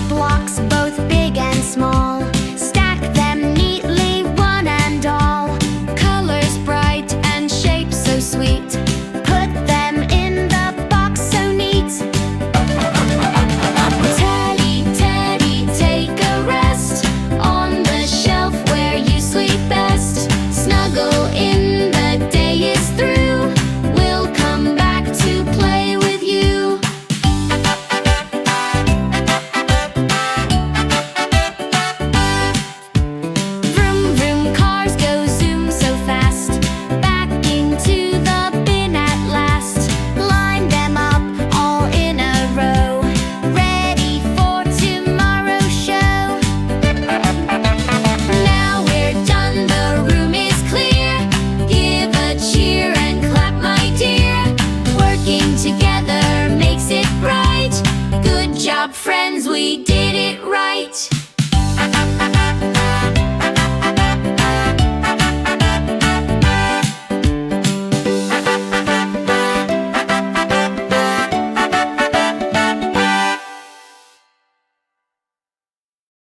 blocks, both big and small. Stack them neatly, one and all. Colors bright and shapes so sweet. Put them in the box so neat. Teddy, Teddy, take a rest on the shelf where you sleep best. Snuggle in, the day is through. We'll come back to play with you. Vroom, vroom, cars go zoom so fast. Back into the bin at last. Line them up all in a row. Ready for tomorrow's show. Now we're done, the room is clear. Give a cheer and clap, my dear. Working together makes it bright. Good job, friends, we did it right.